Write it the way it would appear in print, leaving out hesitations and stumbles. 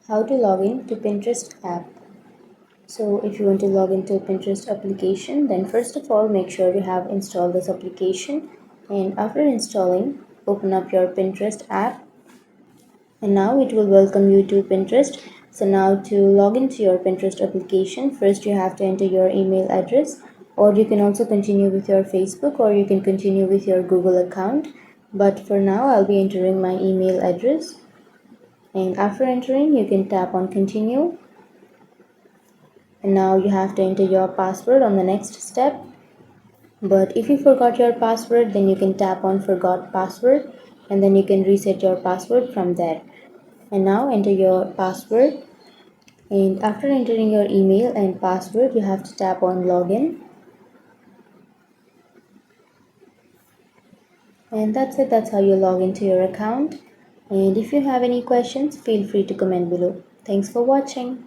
How to log in to Pinterest app. So if you want to log into Pinterest application, then first of all make sure you have installed this application, and after installing, open up your Pinterest app, and now it will welcome you to Pinterest. So now to log into your Pinterest application, first you have to enter your email address, or you can also continue with your Facebook, or you can continue with your Google account, but for now I'll be entering my email address. And after entering, you can tap on continue, and now you have to enter your password on the next step. But if you forgot your password, then you can tap on forgot password, and then you can reset your password from there. And now enter your password, and after entering your email and password, you have to tap on login. And that's it. That's how you log into your account. And if you have any questions, feel free to comment below. Thanks for watching.